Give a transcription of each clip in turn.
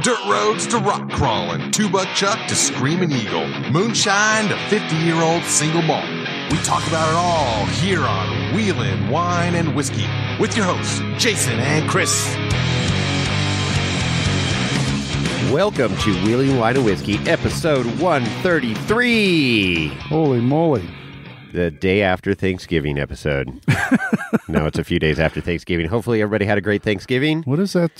Dirt roads to rock crawling, two-buck chuck to screaming eagle, moonshine to 50-year-old single malt. We talk about it all here on Wheelin' Wine and Whiskey with your hosts, Jason and Chris. Welcome to Wheeling Wine and Whiskey, episode 133. Holy moly. The day after Thanksgiving episode. No, it's a few days after Thanksgiving. Hopefully everybody had a great Thanksgiving. What is that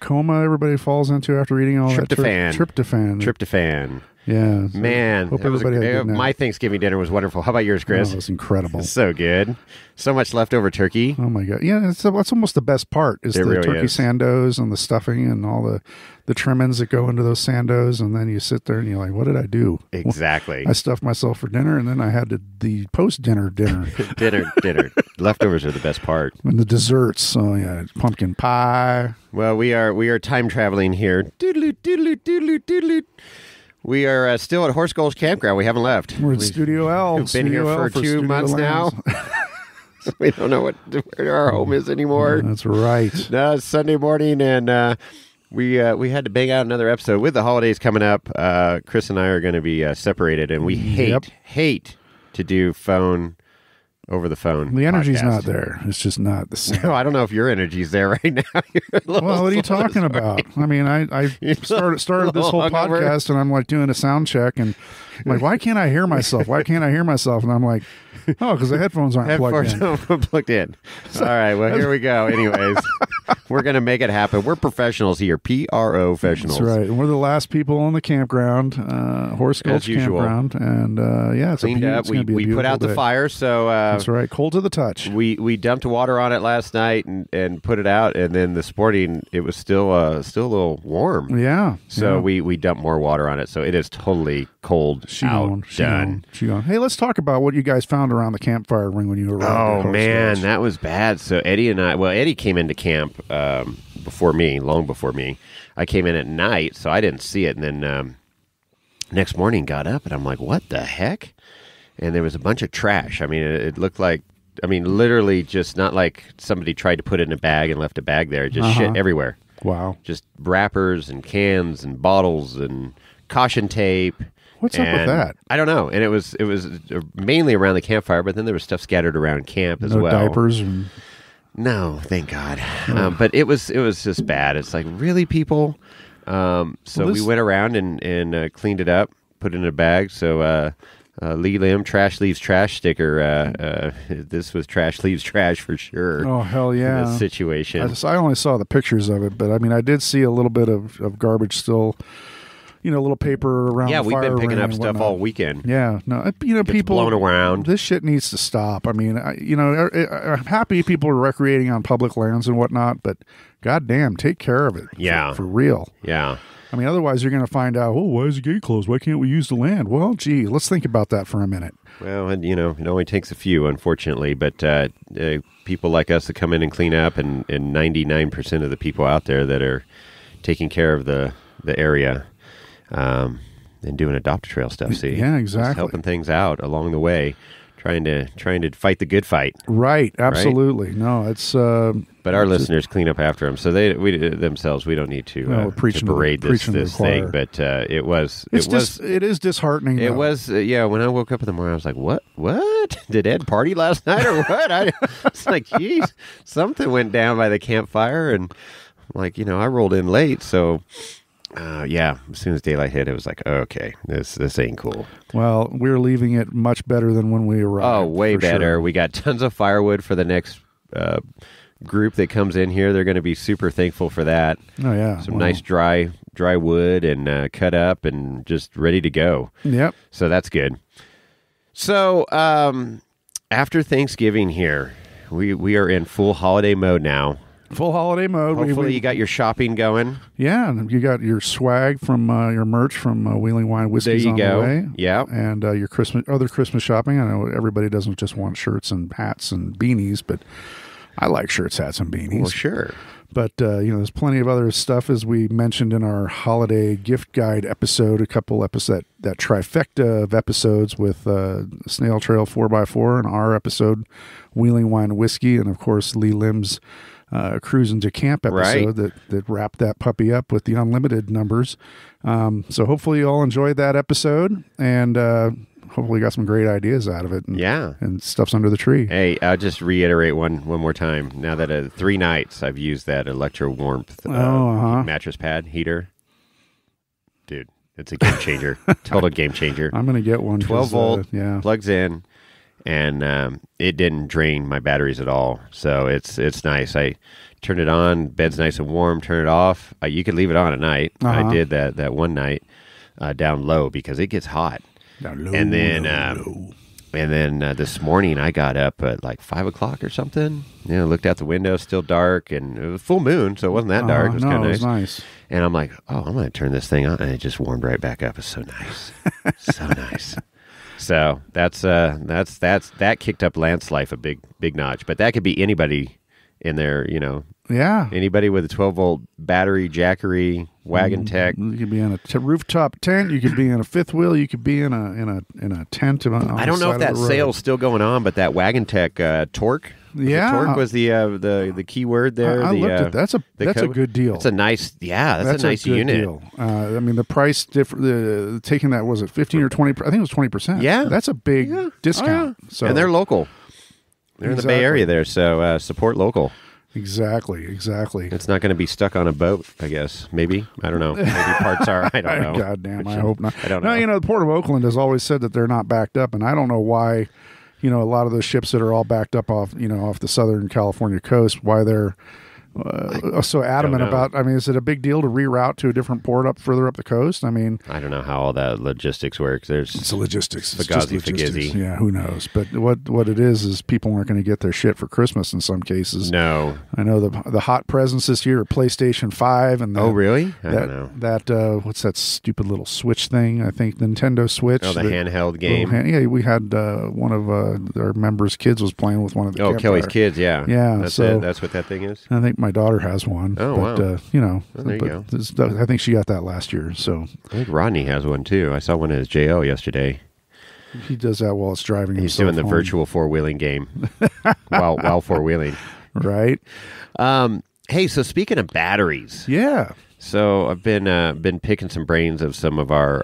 coma everybody falls into after eating all Tryptophan. that? Tryptophan. Yeah. Man, Hope everybody had a good night. My Thanksgiving dinner was wonderful. How about yours, Chris? Oh, it was incredible. So good. So much leftover turkey. Oh, my God. Yeah, that's almost the best part is It the really turkey is. sandos and the stuffing and all the trimmings that go into those sandos. And then you sit there and you're like, what did I do? Exactly. I stuffed myself for dinner, and then I had the post-dinner dinner. dinner. Leftovers are the best part. And the desserts. So, yeah, pumpkin pie. Well, we are time traveling here. Doodaloo, doodaloo, doodaloo, doodaloo. We are still at Horse Gulch Campground. We haven't left. We're at Studio L. We've been here for 2 Studio months now. So we don't know where our home is anymore. That's right. No, it's Sunday morning, and we had to bang out another episode. With the holidays coming up, Chris and I are going to be separated, and we hate to do over the phone. The energy's podcast. not there. It's just not the same. No, I don't know if your energy's there right now. Well, what are you talking about? I mean, I started this whole podcast, and I'm like doing a sound check, and I'm like, why can't I hear myself? Why can't I hear myself? And I'm like, oh, because the headphones aren't plugged in. All right, well, here we go. Anyways, we're going to make it happen. We're professionals here, professionals. That's right. And we're the last people on the campground, Horse Gulch Campground. And yeah, it's cleaned up. We put out the fire, so that's right. Cold to the touch. We dumped water on it last night and put it out, and then this morning it was still a little warm. Yeah. So we dumped more water on it, so it is totally cold. Done. Hey, let's talk about what you guys found around the campfire ring when you arrived. Oh man, that was bad. So Eddie came into camp long before me. I came in at night, so I didn't see it, and then next morning got up, and I'm like, what the heck? And there was a bunch of trash. I mean, it looked like, literally just not like somebody tried to put it in a bag and left a bag there. Just shit everywhere. Wow. Just wrappers and cans and bottles and caution tape. What's up with that? I don't know. And it was mainly around the campfire, but then there was stuff scattered around camp as well. Diapers? No, thank God. But it was just bad. It's like, really, people? We went around and cleaned it up, put it in a bag. So Lee Lim, trash leaves trash sticker. This was trash leaves trash for sure. Oh, hell yeah. This situation. I only saw the pictures of it, but I mean, I did see a little bit of garbage still. A little paper around. Yeah, the we've fire been picking up ring stuff all weekend. Yeah, no, people blown around. This shit needs to stop. I mean, I'm happy people are recreating on public lands and whatnot, but goddamn, take care of it. Yeah, for real. Yeah. I mean, otherwise you're going to find out. Oh, why is the gate closed? Why can't we use the land? Well, gee, let's think about that for a minute. Well, and it only takes a few, unfortunately, but people like us that come in and clean up, and 99% of the people out there that are taking care of the area. And doing Adopt-A-Trail stuff, see? Yeah, exactly. Just helping things out along the way, trying to fight the good fight. Right, absolutely. Right? No, it's... but our listeners clean up after them, so we don't need to parade this thing, but it is disheartening, It was, when I woke up in the morning, I was like, what? Did Ed party last night or what? It's like, geez, something went down by the campfire, and like, I rolled in late, so... as soon as daylight hit, it was like, okay, this ain't cool. Well, we're leaving it much better than when we arrived. Oh, way better. Sure. We got tons of firewood for the next group that comes in here. They're going to be super thankful for that. Oh, yeah. Some nice dry wood and cut up and just ready to go. Yep. So that's good. So after Thanksgiving here, we are in full holiday mode now. Full holiday mode. Hopefully you got your shopping going. Yeah, and you got your swag from your merch from Wheeling Wine Whiskey's on the way. Yeah. And your other Christmas shopping. I know everybody doesn't just want shirts and hats and beanies, but I like shirts, hats, and beanies. Well, sure. But, there's plenty of other stuff, as we mentioned in our holiday gift guide episode, a couple episodes, that trifecta of episodes with Snail Trail 4x4 and our episode, Wheeling Wine Whiskey, and, of course, Lee Lim's cruising to camp episode Right. that wrapped that puppy up with the unlimited numbers. So hopefully you all enjoyed that episode, and hopefully you got some great ideas out of it. And, Yeah. and stuff's under the tree. Hey, I'll just reiterate one more time. Now that 3 nights I've used that electro warmth mattress pad heater. Dude, it's a game changer. Total game changer. I'm going to get one. 12 volt, yeah. plugs in, and it didn't drain my batteries at all. So it's nice. I turn it on, bed's nice and warm, turn it off. You could leave it on at night. I did that one night down low because it gets hot. Down low, And then low. and then this morning I got up at like 5 o'clock or something. Looked out the window, still dark, and it was full moon, so it wasn't that dark. It was kind of nice. Nice. And I'm like, oh, I'm going to turn this thing on, and it just warmed right back up. It's so nice, so nice. So that kicked up Lance's life a big notch. But that could be anybody in there, Yeah. anybody with a 12-volt battery, jackery, wagon tech. You could be in a rooftop tent. You could be in a fifth wheel. You could be in a tent. I don't know if that sale's still going on, but that wagon tech torque. Yeah, torque was the key word there. I looked at that. That's a good deal. It's a nice, that's a nice good unit. Deal. I mean, the price taking that, was it 15 or 20? I think it was 20%. Yeah, that's a big discount. Oh, yeah. So, and they're local. They're in the Bay Area there, so support local. Exactly. It's not going to be stuck on a boat, I guess. Maybe. I don't know. Maybe parts are. I don't know. God damn, I hope not. I don't know. No, the Port of Oakland has always said that they're not backed up, and I don't know why, a lot of those ships that are all backed up off the Southern California coast, why they're so adamant about. I mean, is it a big deal to reroute to a different port further up the coast? I mean, I don't know how all that logistics works. It's logistics. It's just logistics. Fagizzi. Yeah, who knows? But what it is people aren't going to get their shit for Christmas in some cases. No, I know the hot presents this year are PlayStation 5 and oh really? I don't know that what's that stupid little Switch thing? I think Nintendo Switch. Oh, the handheld game. Yeah, we had one of our members' kids was playing with one of the. Oh, Kelly's kids. Yeah, yeah. That's so it. That's what that thing is. I think my daughter has one. Oh, but, wow. There you go. I think she got that last year. So I think Rodney has one too. I saw one at his JO yesterday. he does that while it's driving. He's doing the virtual four-wheeling game while four-wheeling. Right. Hey, so speaking of batteries, Yeah. so I've been picking some brains of some of our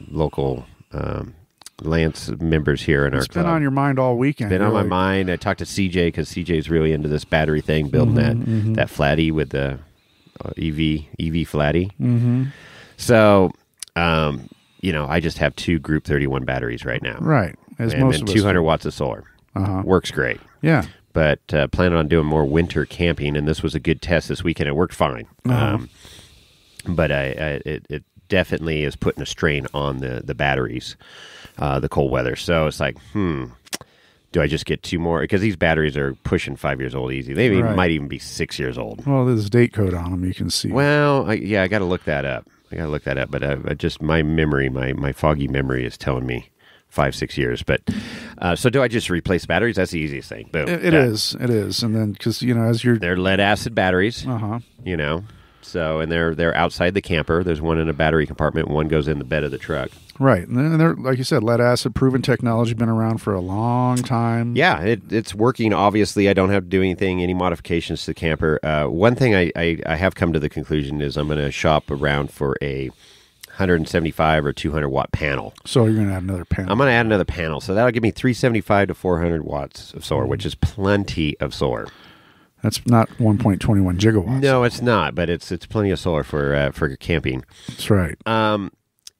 local Lance members here in our club. It's been on your mind all weekend. Been on my mind. I talked to CJ because CJ's really into this battery thing, building that flatty with the EV flatty. Mm-hmm. So, I just have 2 Group 31 batteries right now. Right. As and most then of us 200 do. watts of solar. Uh-huh. Works great. Yeah. But planning on doing more winter camping, and this was a good test this weekend. It worked fine. Uh-huh. But it definitely is putting a strain on the batteries, the cold weather. So it's like, do I just get 2 more? Because these batteries are pushing 5 years old easy. They might even be 6 years old. Well, there's a date code on them. You can see. Well, I got to look that up. But I just my memory, my foggy memory is telling me 5-6 years. But so do I just replace batteries? That's the easiest thing. Boom. It is. And then because as you're they're lead acid batteries. So and they're outside the camper. There's one in a battery compartment. One goes in the bed of the truck. right, and they're like you said, lead acid proven technology, been around for a long time. Yeah, it's working. Obviously, I don't have to do any modifications to the camper. One thing I have come to the conclusion is I'm going to shop around for a 175 or 200 watt panel. So you're going to add another panel. I'm going to add another panel. So that'll give me 375 to 400 watts of solar, which is plenty of solar. That's not 1.21 gigawatts. No, it's not, but it's plenty of solar for camping. That's right.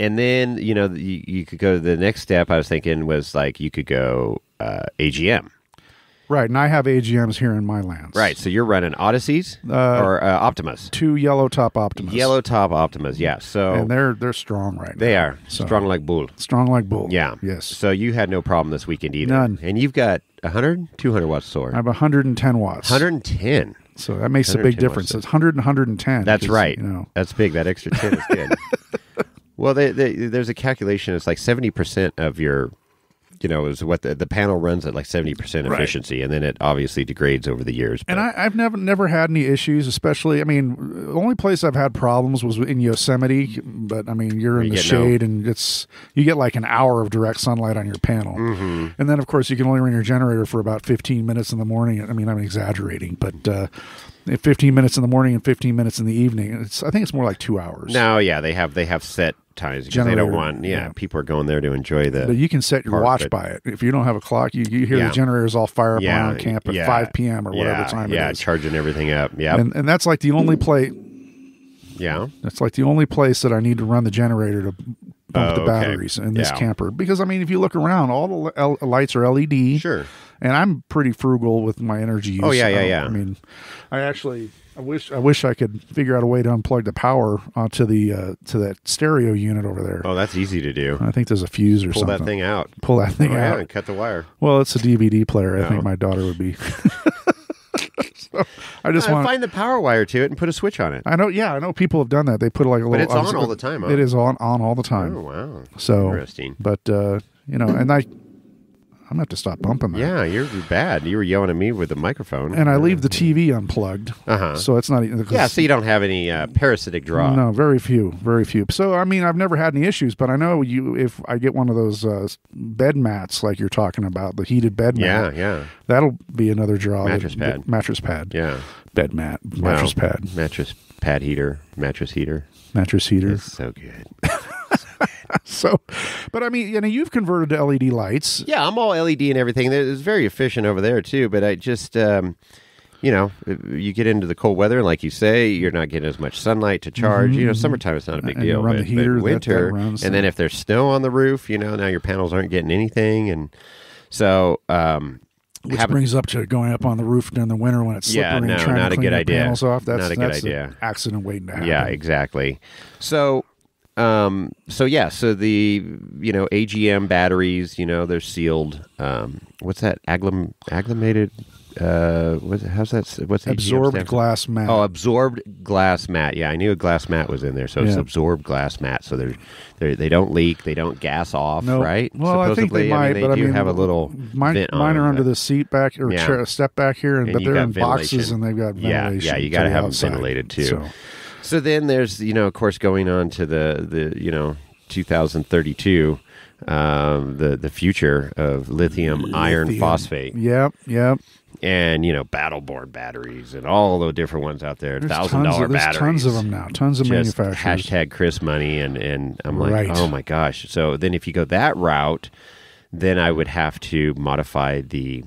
And then, you could go to the next step. I was thinking was like you could go AGM. Right, and I have AGMs here in my lands. Right, so you're running Odysseys or Optimus. 2 yellow top Optimus. Yellow top Optimus, yeah. So and they're strong right now. they are So, strong like bull. strong like bull. Yeah. Yes. So you had no problem this weekend either. None. And you've got 100, 200 watts solar. I have 110 watts. 110. So that makes a big 110 difference. watts. It's 100 and 110. That's because, right. That's big. That extra 10 is good. Well, there's a calculation. It's like 70% of your is what the panel runs at like 70% efficiency, and then it obviously degrades over the years. And I've never had any issues, especially, I mean, the only place I've had problems was in Yosemite, but I mean, you're in the shade and you get like an hour of direct sunlight on your panel. And then, of course, you can only run your generator for about 15 minutes in the morning. I mean, I'm exaggerating, but 15 minutes in the morning and 15 minutes in the evening. I think it's more like 2 hours. No, yeah, they have set times because they don't want. People are going there to enjoy the. But you can set your watch by it. If you don't have a clock, you hear the generators all fire up around camp at 5 p.m. or whatever time it is. Yeah, charging everything up. Yeah, and that's like the only place. Yeah, that's like the only place that I need to run the generator to bump the batteries in this camper. Because I mean, if you look around, all the lights are LED. Sure. And I'm pretty frugal with my energy use. Oh yeah. I mean, I wish I could figure out a way to unplug the power onto to that stereo unit over there. Oh, that's easy to do. I think there's a fuse or something. Pull that thing out. out and cut the wire. Well, it's a DVD player. I think my daughter would be. So I just want to find the power wire to it and put a switch on it. I know. Yeah, I know people have done that. They put like a little. But it's on all the time. Huh? It is on all the time. Oh wow. So interesting. But and I'm going to have to stop bumping that. Yeah, you're bad. You were yelling at me with the microphone. And I leave the TV unplugged. So it's not... so you don't have any parasitic draw. No, very few. So, I mean, I've never had any issues, but I know if I get one of those bed mats like you're talking about, the heated bed mat. Yeah. That'll be another draw. Mattress pad. Mattress pad. Yeah. Bed mat. Mattress pad. Mattress pad heater. Mattress heater. Mattress heater. It's so good. So, but I mean, you've converted to LED lights. Yeah, I'm all LED and everything. It's very efficient over there too. But I just, you get into the cold weather, and like you say, you're not getting as much sunlight to charge. Summertime it's not a big deal. Run the heater, but winter, that runs, and then if there's snow on the roof, now your panels aren't getting anything, and so. Which brings up to going up on the roof during the winter when it's slippery and trying to clean the panels off. That's not a good idea. Accident waiting to happen. Yeah, exactly. So the AGM batteries, they're sealed. What's that? Agglomerated. How's that? What's absorbed glass mat? Oh, absorbed glass mat. Yeah, I knew a glass mat was in there. So it's absorbed glass mat. So they don't leak, they don't gas off, right? Well, supposedly, I think they might, but do have a little. Mine are under the seat back or step back here, but they're in boxes and they've got ventilation. Yeah, you got to have them ventilated too. So then there's, of course, going on to the 2032, the future of lithium iron phosphate. Yep. And, Battleborn batteries and all the different ones out there, $1,000 batteries. There's tons of them now, tons of manufacturers. Hashtag Chris money, and I'm like, oh my gosh. So then if you go that route, then I would have to modify the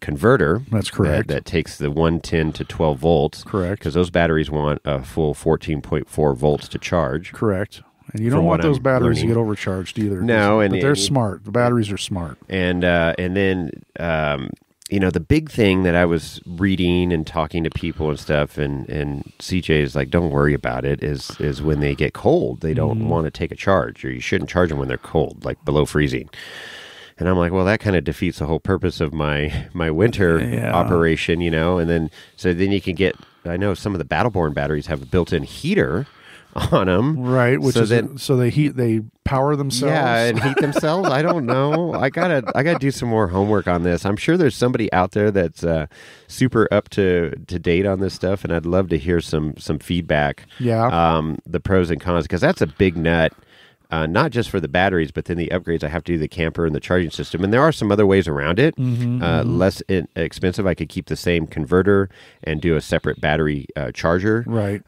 converter. That's correct. That takes the 110 to 12 volts. Correct. Because those batteries want a full 14.4 volts to charge. Correct. And you don't want those batteries to get overcharged either. No, but they're smart. The batteries are smart. And then the big thing that I was reading and talking to people and stuff, and CJ is like, don't worry about it, is when they get cold, they don't want to take a charge, or you shouldn't charge them when they're cold, like below freezing. And I'm like, well, that kind of defeats the whole purpose of my winter operation, and then you can get, I know some of the Battleborn batteries have a built-in heater on them, right? So they power themselves. Yeah, and heat themselves. I don't know. I gotta do some more homework on this. I'm sure there's somebody out there that's super up to date on this stuff, and I'd love to hear some feedback. Yeah, the pros and cons, because that's a big nut. Not just for the batteries, but then the upgrades I have to do the camper and the charging system. And there are some other ways around it. Less expensive. I could keep the same converter and do a separate battery charger, right?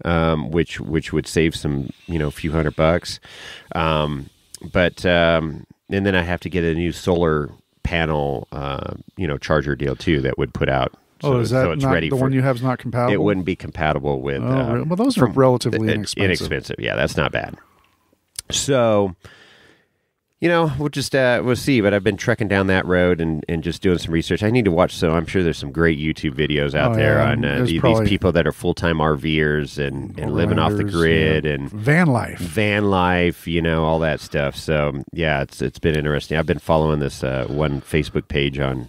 Which would save some, few $100. And then I have to get a new solar panel, charger deal too that would put out. Is that it's not ready the one you have is not compatible? It wouldn't be compatible with. Well, those are relatively inexpensive. Yeah, that's not bad. So, we'll see. But I've been trekking down that road and just doing some research. I need to watch. So I'm sure there's some great YouTube videos out there on these people that are full-time RVers and living off the grid and van life, all that stuff. So yeah, it's been interesting. I've been following this one Facebook page on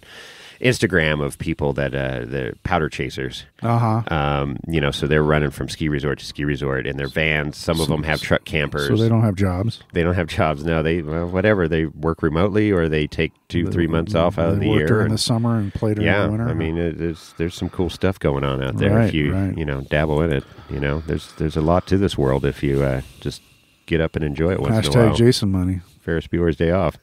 Instagram of people that the powder chasers. So they're running from ski resort to ski resort in their vans. Some of them have truck campers. So they don't have jobs. They don't have jobs. No, whatever. They work remotely, or they take 2-3 months off out of the year during the summer and play during the winter. I mean, there's some cool stuff going on out there if you dabble in it. There's a lot to this world if you just get up and enjoy it once in a while. Jason money. Ferris Bueller's Day Off.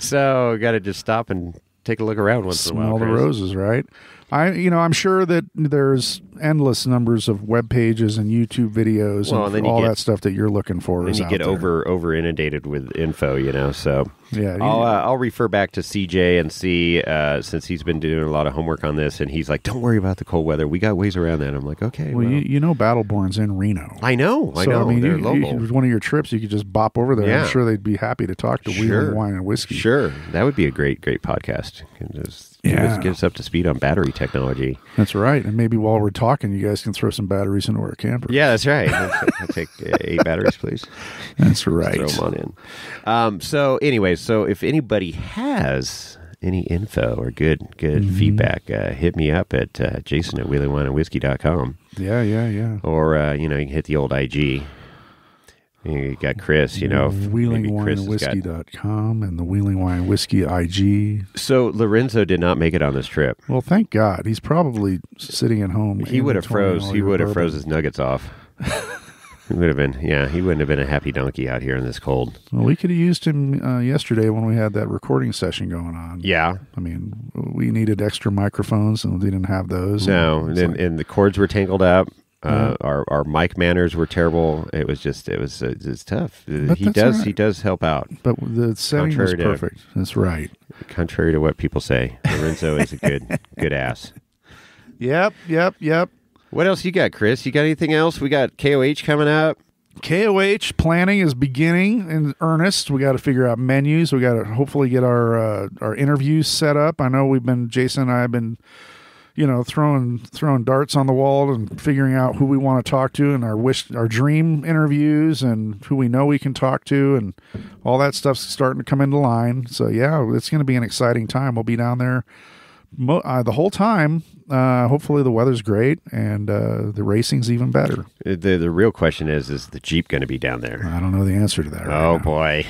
So got to just stop and take a look around once in a while. Smell the roses, right? I'm sure that there's endless numbers of web pages and YouTube videos and all that stuff that you're looking for. Then you get over inundated with info, So yeah, I'll refer back to CJ and see since he's been doing a lot of homework on this, and he's like, "Don't worry about the cold weather. We got ways around that." I'm like, "Okay." Well, Battleborn's in Reno. I know. I mean, they're local. One of your trips, you could just bop over there. Yeah. I'm sure they'd be happy to talk to Wheeling Wine and Whiskey. Sure, that would be a great podcast. Get us up to speed on battery technology. That's right. And maybe while we're talking, you guys can throw some batteries into our camper. Yeah, that's right. I'll take 8 batteries, please. That's right. Throw them on in. So if anybody has any info or good feedback, hit me up at Jason at wheelingwineandwhiskey.com. Yeah. Or, you can hit the old IG. You got Chris, wheelingwineandwhiskey.com and the Wheeling Wine Whiskey IG. So Lorenzo did not make it on this trip. Well, thank God. He's probably sitting at home. He would have froze his nuggets off. He wouldn't have been a happy donkey out here in this cold. Well, we could have used him yesterday when we had that recording session going on. Yeah. I mean, we needed extra microphones and we didn't have those. No, and the cords were tangled up. Our mic manners were terrible. It was tough. He does help out. But the setting was perfect. That's right. Contrary to what people say, Lorenzo is a good ass. Yep. What else you got, Chris? You got anything else? We got KOH coming up. KOH planning is beginning in earnest. We got to figure out menus. We got to hopefully get our interviews set up. I know Jason and I have been throwing darts on the wall and figuring out who we want to talk to and our dream interviews and who we know we can talk to, and all that stuff's starting to come into line. So yeah, it's going to be an exciting time. We'll be down there the whole time. Hopefully the weather's great and the racing's even better. The real question is the Jeep going to be down there? I don't know the answer to that. Oh boy.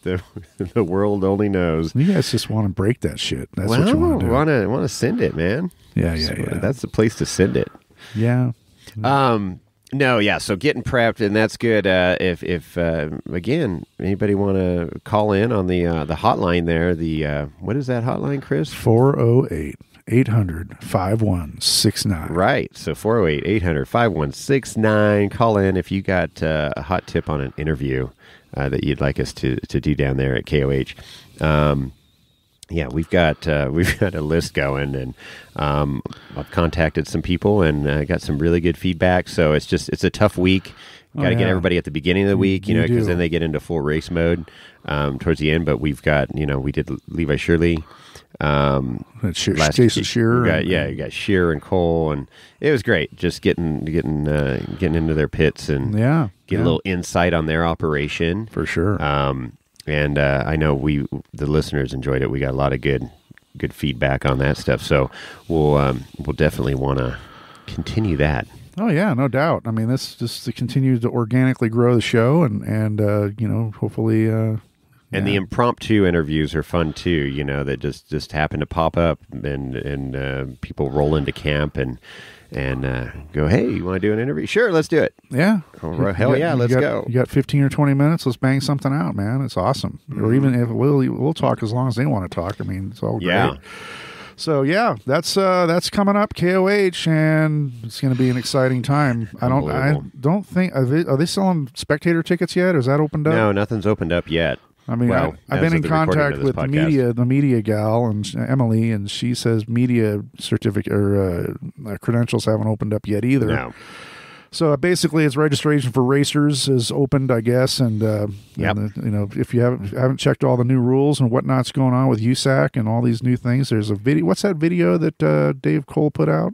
The world only knows. You guys just want to break that shit. That's what you want to do. Want to send it, man. Yeah. That's the place to send it. Yeah. So getting prepped, and that's good. If again, anybody want to call in on the hotline there, what is that hotline, Chris? 408-800-5169. Right. So 408-800-5169. Call in if you got a hot tip on an interview that you'd like us to do down there at KOH. We've got a list going, and I've contacted some people and got some really good feedback. So it's a tough week. Got to get everybody at the beginning of the week, because then they get into full race mode towards the end. But we've got, we did Levi Shirley. Jason Shearer. You got Shearer and Cole, and it was great. Just getting into their pits and get a little insight on their operation for sure. And I know the listeners enjoyed it. We got a lot of good feedback on that stuff. So we'll definitely want to continue that. Oh yeah, no doubt. I mean, this just to continue to organically grow the show and hopefully. And the impromptu interviews are fun too, that just happen to pop up and people roll into camp and go, hey, you want to do an interview? Sure, let's do it. Yeah. Let's go. You got 15 or 20 minutes, let's bang something out, man. It's awesome. Mm-hmm. Or even if we'll talk as long as they want to talk. I mean, it's all great. Yeah. So yeah, that's coming up, KOH, and it's going to be an exciting time. I don't think are they selling spectator tickets yet? Is that opened up? No, nothing's opened up yet. I mean, I've been in contact with the media gal, and Emily, and she says media certificate or credentials haven't opened up yet either. No. So basically, it's registration for racers is opened, I guess, and if you haven't checked all the new rules and whatnot's going on with USAC and all these new things, there's a video. What's that video that Dave Cole put out?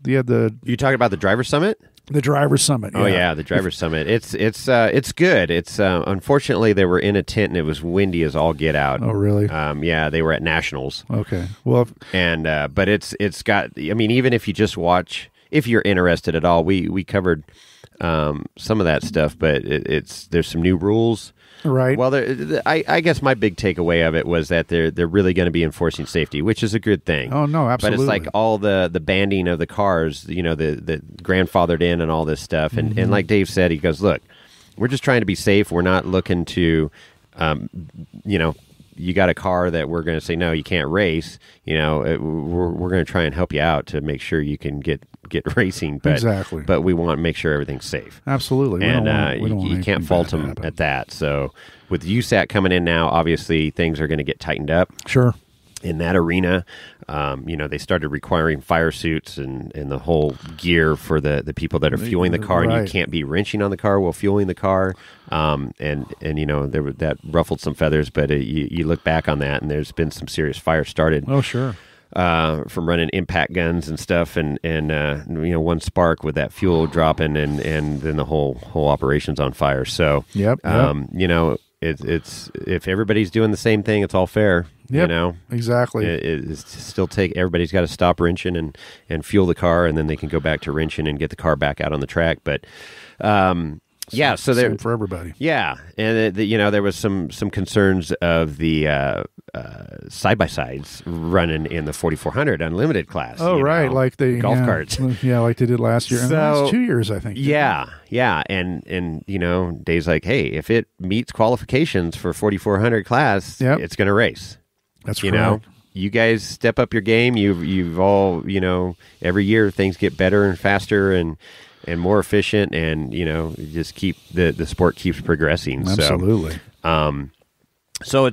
You talking about the Driver Summit? The Driver's Summit. Oh yeah, the Driver's Summit. It's good. It's unfortunately they were in a tent and it was windy as all get out. Oh really? Yeah, they were at Nationals. Okay. Well, and but it's got. I mean, even if you just watch, if you're interested at all, we covered some of that stuff, but there's some new rules. Right. Well, I guess my big takeaway of it was that they're really going to be enforcing safety, which is a good thing. Oh no, absolutely. But it's like all the banding of the cars, the grandfathered in and all this stuff, and like Dave said, he goes, look, we're just trying to be safe. We're not looking to, you got a car that we're going to say no, you can't race. We're going to try and help you out to make sure you can get racing. But, exactly. But we want to make sure everything's safe. Absolutely. And you can't fault them at that. So with USAT coming in now, obviously things are going to get tightened up. Sure. In that arena, they started requiring fire suits and the whole gear for the people that are fueling the car, right. and you can't be wrenching on the car while fueling the car. That ruffled some feathers, but you look back on that, and there's been some serious fire started. Oh, sure. From running impact guns and stuff, and one spark with that fuel dropping, and then the whole operation's on fire. So, yep. It's if everybody's doing the same thing, it's all fair. Yep, exactly. It's still everybody's got to stop wrenching and fuel the car, and then they can go back to wrenching and get the car back out on the track. But so same for everybody. Yeah, and there was some concerns of the side by sides running in the 4400 unlimited class. Oh right, like the golf carts. Yeah, like they did last year. So, last 2 years, I think. Yeah, and Dave's like, hey, if it meets qualifications for 4400 class, it's going to race. That's correct. You guys step up your game. You've all every year things get better and faster and more efficient, and just keep the sport keeps progressing. Absolutely. So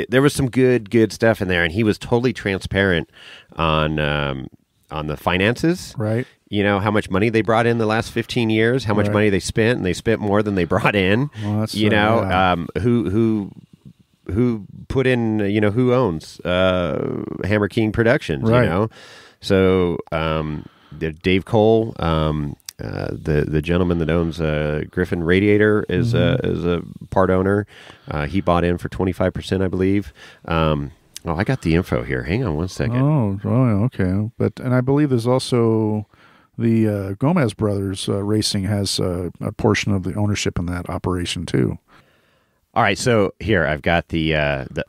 there was some good stuff in there, and he was totally transparent on the finances. Right. How much money they brought in the last 15 years, how much money they spent, and they spent more than they brought in. Well, that's who put in, who owns Hammer King Productions, right. So Dave Cole, the gentleman that owns Griffin Radiator is a part owner. He bought in for 25%, I believe. I got the info here. Hang on one second. Oh, okay. And I believe there's also the Gomez Brothers Racing has a portion of the ownership in that operation too. All right, so here I've got the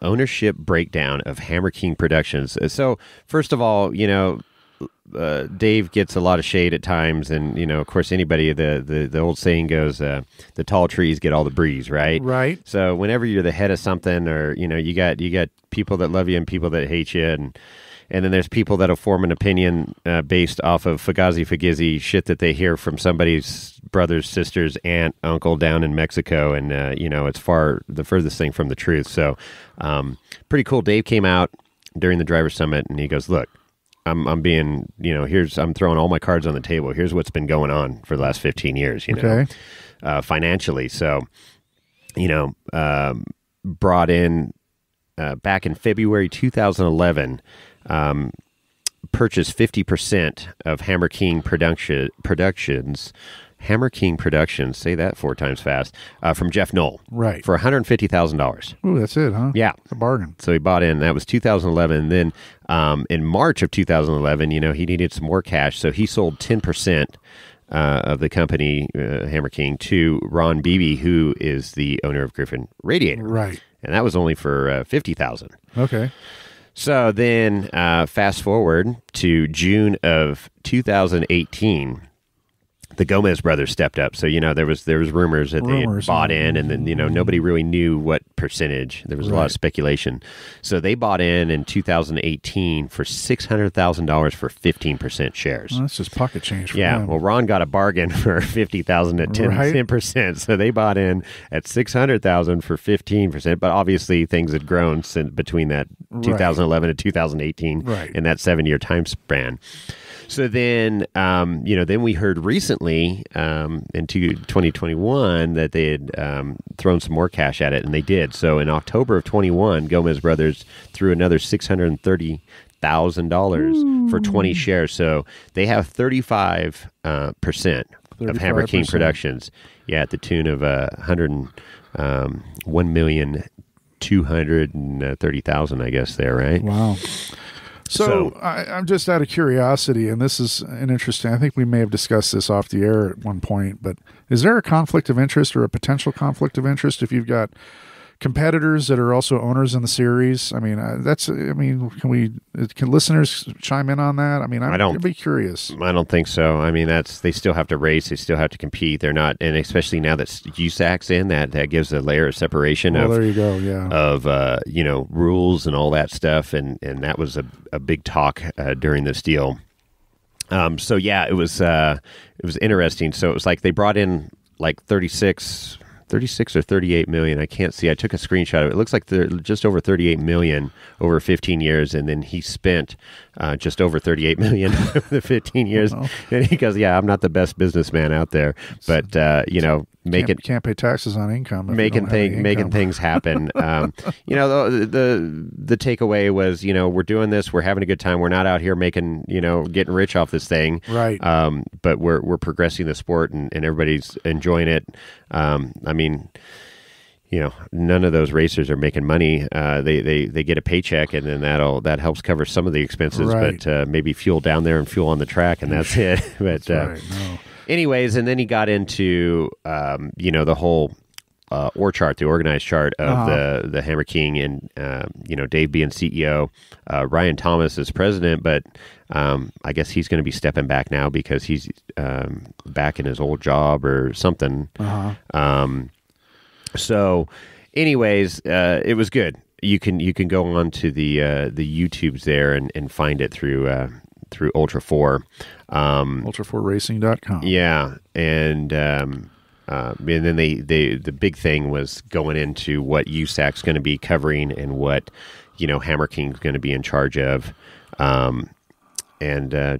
ownership breakdown of Hammer King Productions. So first of all, Dave gets a lot of shade at times, and of course, anybody the old saying goes, the tall trees get all the breeze, right? Right. So whenever you're the head of something, or you got people that love you and people that hate you, and then there's people that'll form an opinion based off of fagizzy shit that they hear from somebody's brother's sister's aunt, uncle down in Mexico, and it's the furthest thing from the truth. So pretty cool. Dave came out during the Driver's Summit, and he goes, look, I'm being, I'm throwing all my cards on the table. Here's what's been going on for the last 15 years, financially. So, brought in back in February 2011, purchased 50% of Hammer King Productions. Hammer King Productions, say that 4 times fast, from Jeff Knoll. Right. For $150,000. Ooh, that's it, huh? Yeah. A bargain. So he bought in. That was 2011. Then in March of 2011, he needed some more cash, so he sold 10% of the company, Hammer King, to Ron Beebe, who is the owner of Griffin Radiator. Right. And that was only for $50,000. Okay. So then fast forward to June of 2018, the Gomez brothers stepped up. So, there was rumors that they had bought in, and then, nobody really knew what percentage. There was a lot of speculation. So they bought in 2018 for $600,000 for 15% shares. Well, that's just pocket change for them. Well, Ron got a bargain for $50,000 at 10%. So they bought in at $600,000 for 15%. But obviously things had grown since between that 2011 and 2018 in that 7-year time span. So then, then we heard recently in 2021 that they had thrown some more cash at it, and they did. So in October of 21, Gomez Brothers threw another $630,000 for 20 shares. So they have 35%. Hammer King Productions. Yeah, at the tune of 1,230,000, I guess. There, right? Wow. So I'm just out of curiosity, and this is an interesting. I think we may have discussed this off the air at one point, but is there a conflict of interest or a potential conflict of interest if you've got competitors that are also owners in the series? I mean, can listeners chime in on that? I mean, I'd be curious. I don't think so. I mean, they still have to race. They still have to compete. They're not, and especially now that USAC's in, that gives a layer of separation there you go. Yeah. Of, rules and all that stuff. And that was a big talk during this deal. So yeah, it was interesting. So it was like they brought in like 36 or 38 million. I can't see. I took a screenshot of it. It looks like they're just over 38 million over 15 years. And then he spent just over 38 million over the 15 years. Oh. And he goes, yeah, I'm not the best businessman out there, but, can't pay taxes on income. Making things happen. The takeaway was, we're doing this. We're having a good time. We're not out here getting rich off this thing. Right. But we're progressing the sport and everybody's enjoying it. None of those racers are making money. They get a paycheck, and then that helps cover some of the expenses. Right. But maybe fuel down there and fuel on the track, and that's it. But that's right. No. Anyways, and then he got into the whole the organized chart of the Hammer King, and Dave being CEO, Ryan Thomas is president, but I guess he's going to be stepping back now because he's back in his old job or something. So, anyways, it was good. You can go on to the YouTubes there and find it through Ultra 4. Ultra4racing.com. Yeah, and then the big thing was going into what USAC's going to be covering and what Hammer King's going to be in charge of, and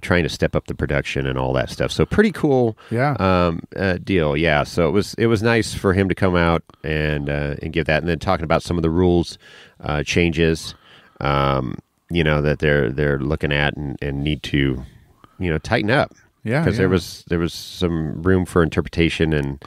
trying to step up the production and all that stuff. So pretty cool, deal. Yeah, so it was nice for him to come out and give that, and then talking about some of the rules changes, that they're looking at and need to tighten up. Yeah, because there was some room for interpretation, and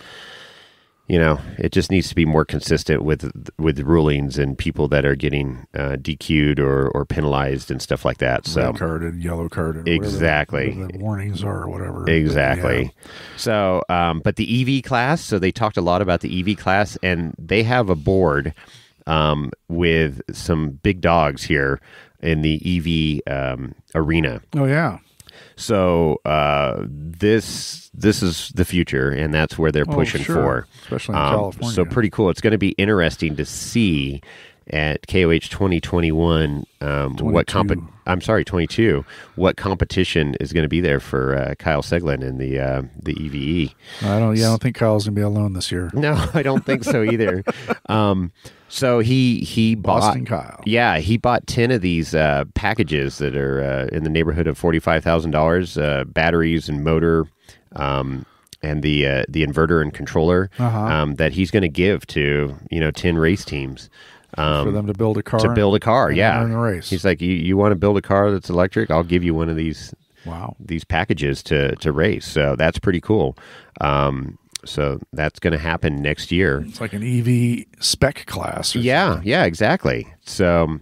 it just needs to be more consistent with rulings and people that are getting DQ'd or penalized and stuff like that. So red carded, yellow carded, exactly. Whatever the warnings are or whatever. Exactly. Yeah. So, but the EV class. So they talked a lot about the EV class, and they have a board with some big dogs here in the EV arena. Oh yeah. So this is the future, and that's where they're pushing for, especially in California. So pretty cool. It's going to be interesting to see at KOH 2021 what 22 what competition is going to be there for Kyle Seglin in the EVE. I don't think Kyle's going to be alone this year. No, I don't think so either. So he bought Boston Kyle. Yeah, he bought 10 of these packages that are in the neighborhood of $45,000, batteries and motor, and the inverter and controller that he's going to give to 10 race teams. For them to build a car. Yeah. In the race. He's like, you want to build a car that's electric? I'll give you one of these. Wow. These packages to race. So that's pretty cool. So that's going to happen next year. It's like an EV spec class. Yeah, exactly. So,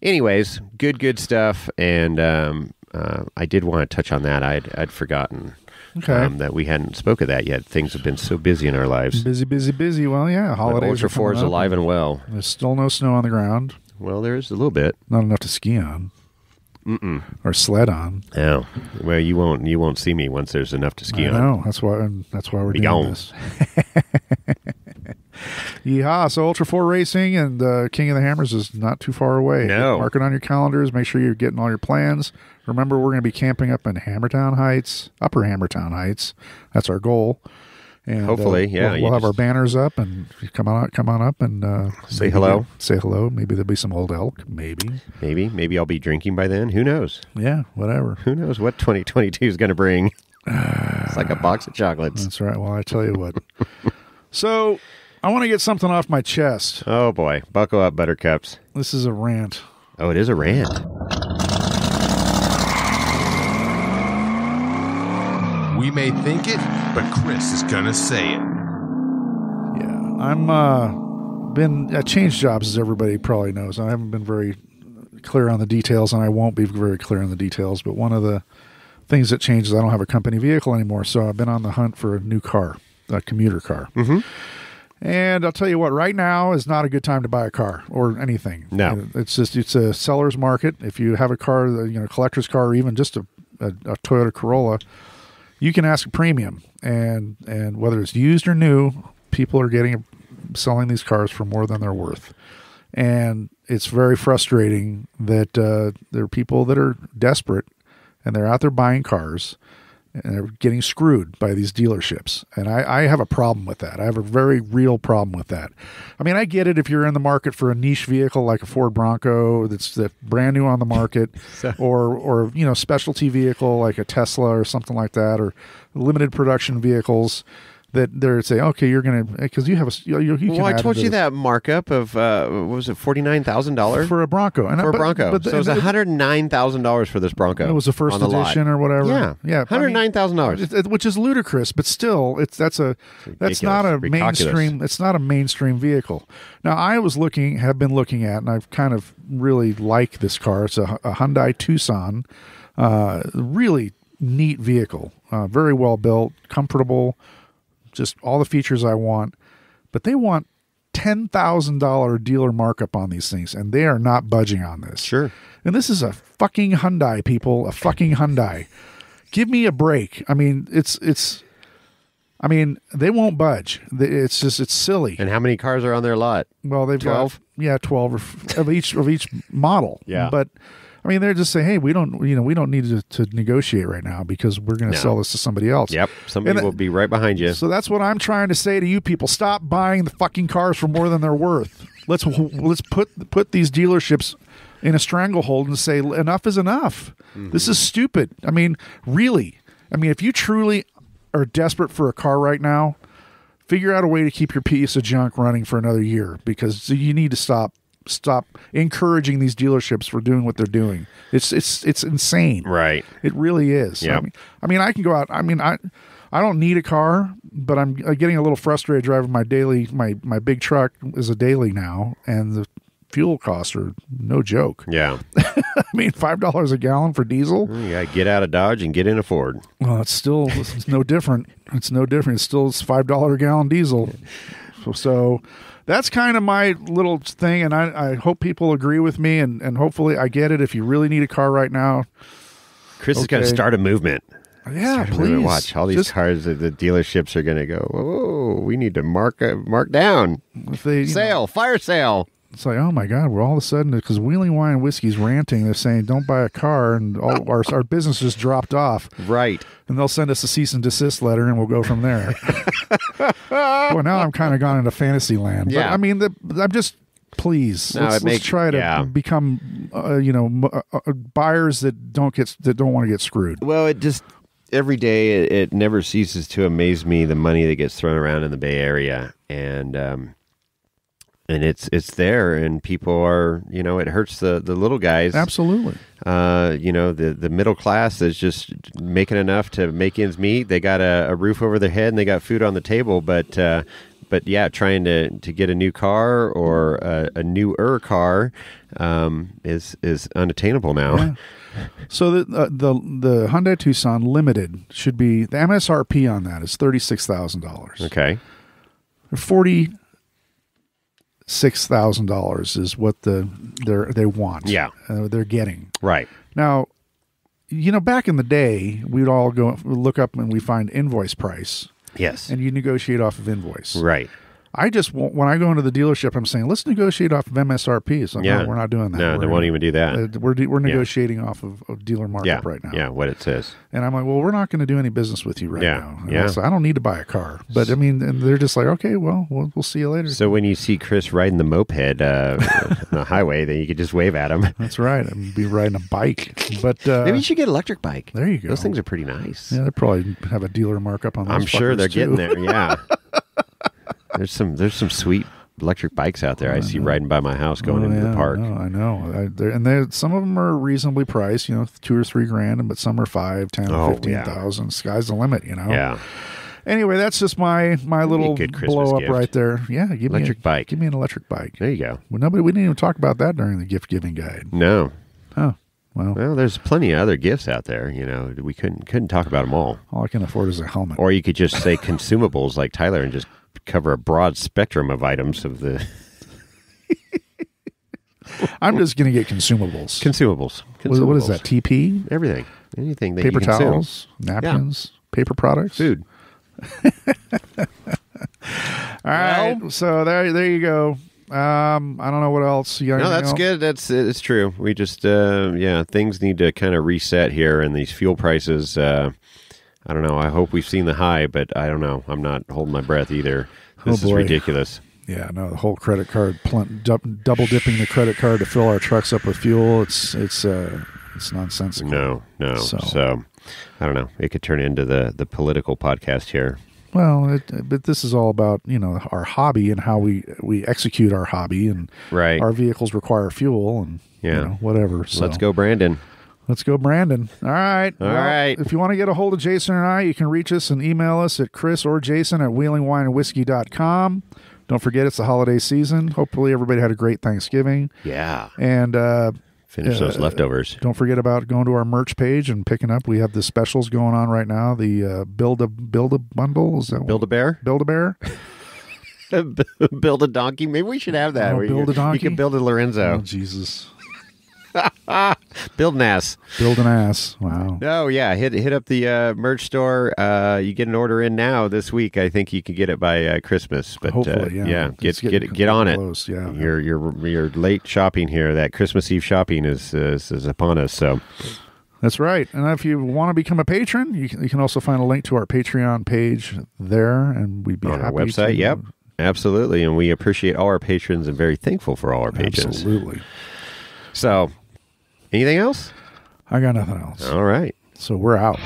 anyways, good stuff. And I did want to touch on that. I'd forgotten that we hadn't spoke of that yet. Things have been so busy in our lives. Busy. Well, yeah, holidays. Ultra 4 is alive and well. There's still no snow on the ground. Well, there is a little bit. Not enough to ski on. Or sled on. Oh, well, you won't see me once there's enough to ski on. No, that's why we're doing this. Yeehaw! So Ultra 4 Racing and King of the Hammers is not too far away. No, mark it on your calendars. Make sure you're getting all your plans. Remember, we're going to be camping up in Hammertown Heights, Upper Hammertown Heights. That's our goal. And hopefully, we'll have our banners up, and come on up and say hello. Say hello. Maybe there'll be some old elk. Maybe I'll be drinking by then. Who knows? Yeah, whatever. Who knows what 2022 is going to bring? It's like a box of chocolates. That's right. Well, I tell you what. So I want to get something off my chest. Oh boy, buckle up, buttercups. This is a rant. Oh, it is a rant. We may think it, but Chris is gonna say it. Yeah, I changed jobs, as everybody probably knows. I haven't been very clear on the details, and I won't be very clear on the details. But one of the things that changed is I don't have a company vehicle anymore, so I've been on the hunt for a new car, a commuter car. Mm-hmm. And I'll tell you what, right now is not a good time to buy a car or anything. No. It's a seller's market. If you have a car, collector's car, or even just a Toyota Corolla, you can ask a premium. And whether it's used or new, people are selling these cars for more than they're worth. And it's very frustrating that there are people that are desperate and they're out there buying cars and they're getting screwed by these dealerships. And I have a problem with that. I have a very real problem with that. I mean, I get it if you're in the market for a niche vehicle like a Ford Bronco that's brand new on the market, or specialty vehicle like a Tesla or something like that, or limited production vehicles that they're saying, okay, you're going to, because you have I told you that markup of, what was it, $49,000? For a Bronco. For a Bronco. So it was $109,000 for this Bronco. It was the first edition or whatever. Yeah. $109,000. Which is ludicrous, but still, that's not a mainstream, it's not a mainstream vehicle. Now, have been looking at, and I've kind of really like this car. It's a Hyundai Tucson, really neat vehicle, very well built, comfortable, just all the features I want, but they want $10,000 dealer markup on these things, and they are not budging on this. Sure. And this is a fucking Hyundai, people, a fucking Hyundai. Give me a break. I mean, they won't budge. It's silly. And how many cars are on their lot? Well, they've 12? got 12 of each model. Yeah. But I mean, they're just saying, hey, we don't need to negotiate right now because we're going to sell this to somebody else. Yep, somebody will be right behind you. So that's what I'm trying to say to you people. Stop buying the fucking cars for more than they're worth. Let's put these dealerships in a stranglehold and say enough is enough. Mm-hmm. This is stupid. I mean, really. I mean, if you truly are desperate for a car right now, figure out a way to keep your piece of junk running for another year, because you need to stop encouraging these dealerships for doing what they're doing. It's insane. Right. It really is. Yep. I mean, I can go out. I mean, I don't need a car, but I'm getting a little frustrated driving my big truck is a daily now, and the fuel costs are no joke. Yeah. I mean, $5 a gallon for diesel. You got to get out of Dodge and get in a Ford. Well, it's no different. It's no different. It's $5 a gallon diesel. So that's kind of my little thing, and I hope people agree with me, and hopefully I get it. If you really need a car right now, Chris is going to start a movement. Yeah, please. Watch all these cars that the dealerships are going to go, whoa, we need to mark down. If they, fire sale. It's like, oh my God, we're all of a sudden, because Wheeling Wine and Whiskey's ranting, they're saying don't buy a car, and all our business just dropped off. Right. And they'll send us a cease and desist letter, and we'll go from there. Well, now I'm kind of gone into fantasy land. Yeah. But I mean, I'm just, please, let's try to become, buyers that don't want to get screwed. Well, every day it never ceases to amaze me the money that gets thrown around in the Bay Area, and it's there, and people are, it hurts the little guys. Absolutely. The middle class is just making enough to make ends meet. They got a roof over their head and they got food on the table, but yeah, trying to get a new car or a newer car is unattainable now. Yeah. So the Hyundai Tucson Limited should be, the MSRP on that is $36,000. Okay. $46,000 is what they want. Yeah, they're getting right now. Back in the day, we'd all go look up and we find invoice price. Yes, and you negotiate off of invoice. Right. When I go into the dealership, I'm saying, let's negotiate off of MSRP. So no, we're not doing that. No, they won't even do that. We're negotiating off of dealer markup right now. Yeah, what it says. And I'm like, well, we're not going to do any business with you right now. Yeah. So I don't need to buy a car. But I mean, and they're just like, okay, well, we'll see you later. So when you see Chris riding the moped on the highway, then you could just wave at him. That's right. I'd be riding a bike. But maybe you should get an electric bike. There you go. Those things are pretty nice. Yeah, they probably have a dealer markup on those. I'm sure they're getting there. Yeah. There's some sweet electric bikes out there I see riding by my house going into the park. I know. Some of them are reasonably priced, $2,000 or $3,000, but some are 5, 10, 15,000. Sky's the limit, Yeah. Anyway, that's just my little blow up gift. right there. Yeah, give me bike. Give me an electric bike. There you go. Well, we didn't even talk about that during the gift giving guide. No. Oh. Well, there's plenty of other gifts out there. We couldn't talk about them all. All I can afford is a helmet. Or you could just say consumables like Tyler and just cover a broad spectrum of items of the. I'm just going to get consumables. Consumables. What is that? TP? Everything. Anything that paper you consume. Towels, napkins, paper products, food. All right. So there you go. I don't know what else. You got No, that's else? good. It's true. We just things need to kind of reset here, and these fuel prices. I don't know. I hope we've seen the high, but I don't know. I'm not holding my breath either. This is ridiculous. Yeah, no, the whole credit card double dipping the credit card to fill our trucks up with fuel. It's nonsensical. No. So I don't know. It could turn into the political podcast here. Well, but this is all about our hobby and how we execute our hobby, and right. Our vehicles require fuel and whatever. So. Let's go, Brandon. Let's go, Brandon. All right. All right. If you want to get a hold of Jason and I, you can reach us and email us at Chris or Jason at wheelingwineandwhiskey.com. Don't forget, it's the holiday season. Hopefully, everybody had a great Thanksgiving. Yeah. And finish those leftovers. Don't forget about going to our merch page and picking up. We have the specials going on right now. The build a bundle. Is that Build a bear? Build a bear? Build a donkey? Maybe we should have that. Build a donkey? You can build a Lorenzo. Oh, Jesus. Build an ass. Build an ass. Wow. Oh yeah, hit up the merch store. You get an order in now this week. I think you can get it by Christmas. But hopefully, get on it. Close, yeah. You're late shopping here. That Christmas Eve shopping is upon us. So that's right. And if you want to become a patron, you can also find a link to our Patreon page there, and we'd be on happy our website. to, Yep, absolutely. And we appreciate all our patrons and very thankful for all our patrons. Absolutely. So. Anything else? I got nothing else. All right. So we're out.